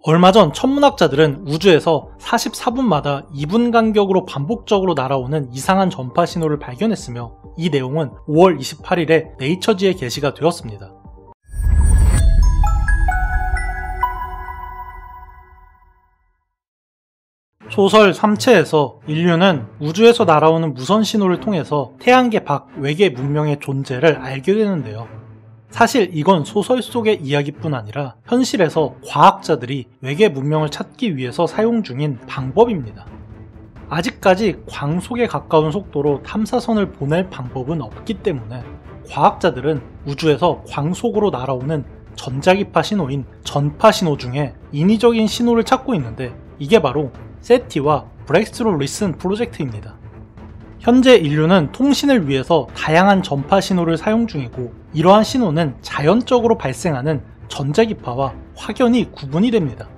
얼마 전 천문학자들은 우주에서 44분마다 2분 간격으로 반복적으로 날아오는 이상한 전파 신호를 발견했으며 이 내용은 5월 28일에 네이처지에 게시가 되었습니다. 소설 3채에서 인류는 우주에서 날아오는 무선 신호를 통해서 태양계 밖 외계 문명의 존재를 알게 되는데요. 사실 이건 소설 속의 이야기뿐 아니라 현실에서 과학자들이 외계 문명을 찾기 위해서 사용 중인 방법입니다. 아직까지 광속에 가까운 속도로 탐사선을 보낼 방법은 없기 때문에 과학자들은 우주에서 광속으로 날아오는 전자기파 신호인 전파 신호 중에 인위적인 신호를 찾고 있는데 이게 바로 세티와 브렉스루 리슨 프로젝트입니다. 현재 인류는 통신을 위해서 다양한 전파 신호를 사용 중이고 이러한 신호는 자연적으로 발생하는 전자기파와 확연히 구분이 됩니다.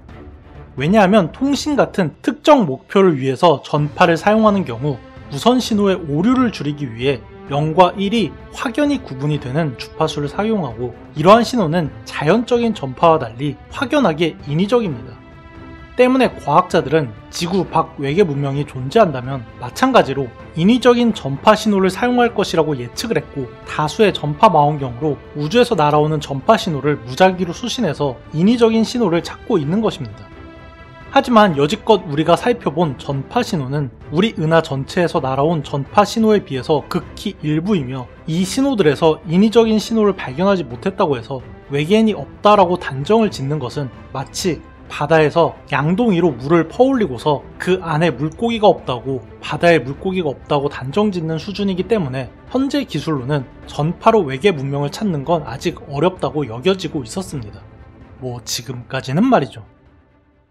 왜냐하면 통신 같은 특정 목표를 위해서 전파를 사용하는 경우 무선 신호의 오류를 줄이기 위해 0과 1이 확연히 구분이 되는 주파수를 사용하고 이러한 신호는 자연적인 전파와 달리 확연하게 인위적입니다. 때문에 과학자들은 지구 밖 외계 문명이 존재한다면 마찬가지로 인위적인 전파 신호를 사용할 것이라고 예측을 했고 다수의 전파 망원경으로 우주에서 날아오는 전파 신호를 무작위로 수신해서 인위적인 신호를 찾고 있는 것입니다. 하지만 여지껏 우리가 살펴본 전파 신호는 우리 은하 전체에서 날아온 전파 신호에 비해서 극히 일부이며 이 신호들에서 인위적인 신호를 발견하지 못했다고 해서 외계인이 없다라고 단정을 짓는 것은 마치 바다에서 양동이로 물을 퍼올리고서 그 안에 물고기가 없다고 바다에 물고기가 없다고 단정짓는 수준이기 때문에 현재 기술로는 전파로 외계 문명을 찾는 건 아직 어렵다고 여겨지고 있었습니다. 지금까지는 말이죠.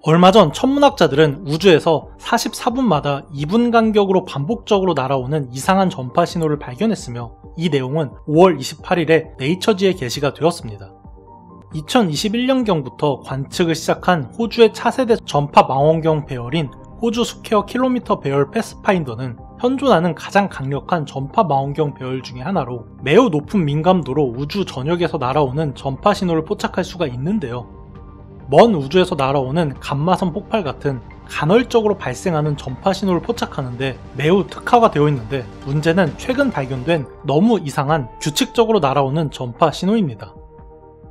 얼마 전 천문학자들은 우주에서 44분마다 2분 간격으로 반복적으로 날아오는 이상한 전파 신호를 발견했으며 이 내용은 5월 28일에 네이처지에 게시가 되었습니다. 2021년경부터 관측을 시작한 호주의 차세대 전파 망원경 배열인 호주 스퀘어 킬로미터 배열 패스파인더는 현존하는 가장 강력한 전파 망원경 배열 중의 하나로 매우 높은 민감도로 우주 전역에서 날아오는 전파 신호를 포착할 수가 있는데요. 먼 우주에서 날아오는 감마선 폭발 같은 간헐적으로 발생하는 전파 신호를 포착하는데 매우 특화가 되어 있는데 문제는 최근 발견된 너무 이상한 규칙적으로 날아오는 전파 신호입니다.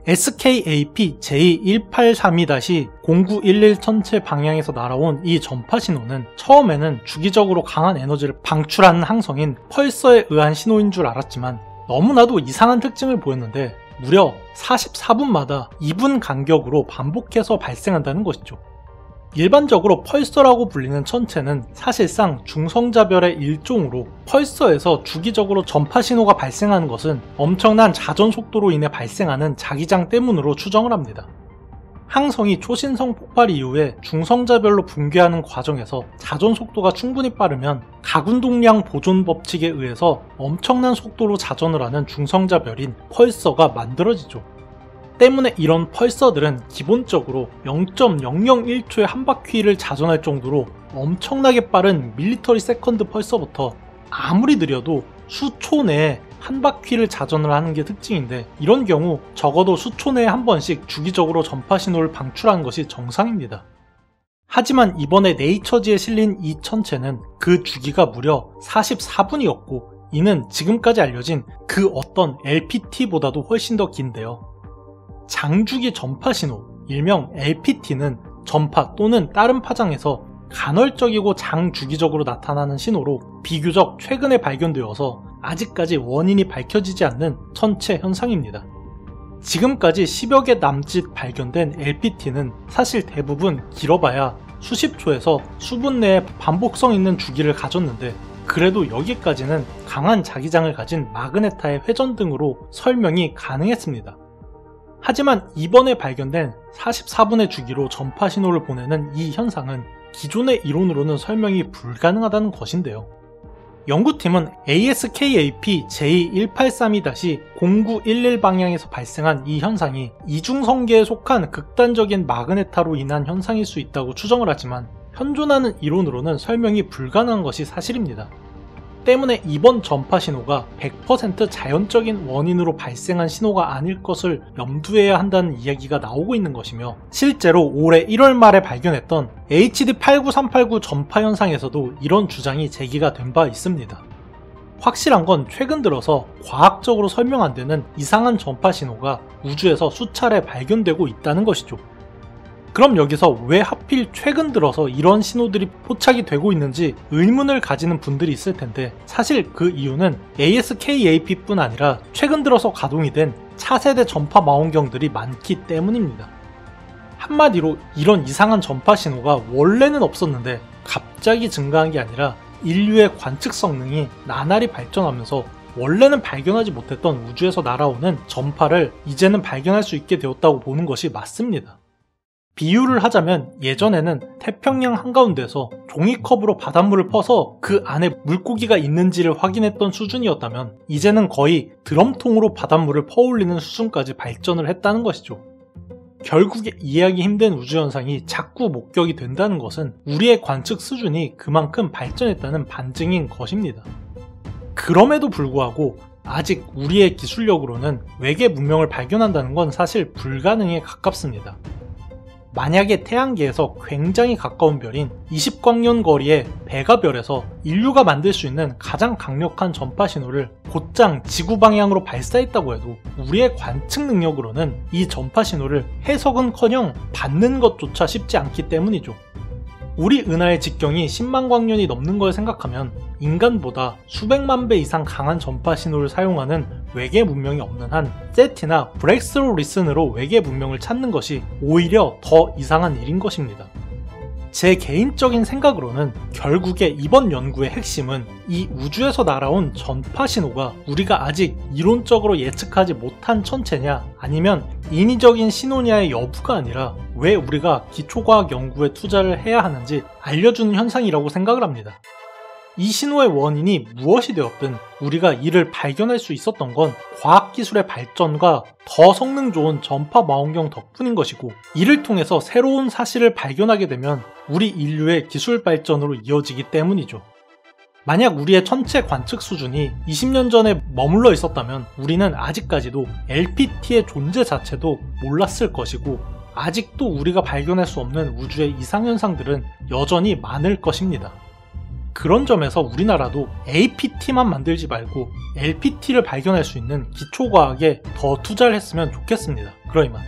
SKAP J1832-0911 천체 방향에서 날아온 이 전파 신호는 처음에는 주기적으로 강한 에너지를 방출하는 항성인 펄서에 의한 신호인 줄 알았지만 너무나도 이상한 특징을 보였는데 무려 44분마다 2분 간격으로 반복해서 발생한다는 것이죠. 일반적으로 펄서라고 불리는 천체는 사실상 중성자별의 일종으로 펄서에서 주기적으로 전파 신호가 발생하는 것은 엄청난 자전 속도로 인해 발생하는 자기장 때문으로 추정을 합니다. 항성이 초신성 폭발 이후에 중성자별로 붕괴하는 과정에서 자전 속도가 충분히 빠르면 가군동량 보존 법칙에 의해서 엄청난 속도로 자전을 하는 중성자별인 펄서가 만들어지죠. 때문에 이런 펄서들은 기본적으로 0.001초의 한 바퀴를 자전할 정도로 엄청나게 빠른 밀리터리 세컨드 펄서부터 아무리 느려도 수초 내에 한 바퀴를 자전을 하는 게 특징인데 이런 경우 적어도 수초 내에 한 번씩 주기적으로 전파 신호를 방출하는 것이 정상입니다. 하지만 이번에 네이처지에 실린 이 천체는 그 주기가 무려 44분이었고 이는 지금까지 알려진 그 어떤 LPT보다도 훨씬 더 긴데요. 장주기 전파 신호, 일명 LPT는 전파 또는 다른 파장에서 간헐적이고 장주기적으로 나타나는 신호로 비교적 최근에 발견되어서 아직까지 원인이 밝혀지지 않는 천체 현상입니다. 지금까지 10여 개 남짓 발견된 LPT는 사실 대부분 길어봐야 수십 초에서 수분 내에 반복성 있는 주기를 가졌는데 그래도 여기까지는 강한 자기장을 가진 마그네타의 회전 등으로 설명이 가능했습니다. 하지만 이번에 발견된 44분의 주기로 전파 신호를 보내는 이 현상은 기존의 이론으로는 설명이 불가능하다는 것인데요. 연구팀은 ASKAP J1832-0911 방향에서 발생한 이 현상이 이중성계에 속한 극단적인 마그네타로 인한 현상일 수 있다고 추정을 하지만 현존하는 이론으로는 설명이 불가능한 것이 사실입니다. 때문에 이번 전파 신호가 100% 자연적인 원인으로 발생한 신호가 아닐 것을 염두해야 한다는 이야기가 나오고 있는 것이며, 실제로 올해 1월 말에 발견했던 HD89389 전파 현상에서도 이런 주장이 제기가 된 바 있습니다. 확실한 건 최근 들어서 과학적으로 설명 안 되는 이상한 전파 신호가 우주에서 수차례 발견되고 있다는 것이죠. 그럼 여기서 왜 하필 최근 들어서 이런 신호들이 포착이 되고 있는지 의문을 가지는 분들이 있을 텐데, 사실 그 이유는 ASKAP뿐 아니라 최근 들어서 가동이 된 차세대 전파 망원경들이 많기 때문입니다. 한마디로 이런 이상한 전파 신호가 원래는 없었는데 갑자기 증가한 게 아니라 인류의 관측 성능이 나날이 발전하면서 원래는 발견하지 못했던 우주에서 날아오는 전파를 이제는 발견할 수 있게 되었다고 보는 것이 맞습니다. 비유를 하자면 예전에는 태평양 한가운데서 종이컵으로 바닷물을 퍼서 그 안에 물고기가 있는지를 확인했던 수준이었다면, 이제는 거의 드럼통으로 바닷물을 퍼올리는 수준까지 발전을 했다는 것이죠. 결국에 이해하기 힘든 우주현상이 자꾸 목격이 된다는 것은 우리의 관측 수준이 그만큼 발전했다는 반증인 것입니다. 그럼에도 불구하고 아직 우리의 기술력으로는 외계 문명을 발견한다는 건 사실 불가능에 가깝습니다. 만약에 태양계에서 굉장히 가까운 별인 20광년 거리의 베가별에서 인류가 만들 수 있는 가장 강력한 전파 신호를 곧장 지구 방향으로 발사했다고 해도 우리의 관측 능력으로는 이 전파 신호를 해석은커녕 받는 것조차 쉽지 않기 때문이죠. 우리 은하의 직경이 10만 광년이 넘는 걸 생각하면 인간보다 수백만 배 이상 강한 전파 신호를 사용하는 외계 문명이 없는 한 세티나 브렉스로 리슨으로 외계 문명을 찾는 것이 오히려 더 이상한 일인 것입니다. 제 개인적인 생각으로는 결국에 이번 연구의 핵심은 이 우주에서 날아온 전파 신호가 우리가 아직 이론적으로 예측하지 못한 천체냐 아니면 인위적인 신호냐의 여부가 아니라 왜 우리가 기초과학 연구에 투자를 해야 하는지 알려주는 현상이라고 생각을 합니다. 이 신호의 원인이 무엇이 되었든 우리가 이를 발견할 수 있었던 건 과학기술의 발전과 더 성능 좋은 전파 망원경 덕분인 것이고, 이를 통해서 새로운 사실을 발견하게 되면 우리 인류의 기술 발전으로 이어지기 때문이죠. 만약 우리의 천체 관측 수준이 20년 전에 머물러 있었다면 우리는 아직까지도 LPT의 존재 자체도 몰랐을 것이고, 아직도 우리가 발견할 수 없는 우주의 이상현상들은 여전히 많을 것입니다. 그런 점에서 우리나라도 APT만 만들지 말고 LPT를 발견할 수 있는 기초과학에 더 투자를 했으면 좋겠습니다. 그러니만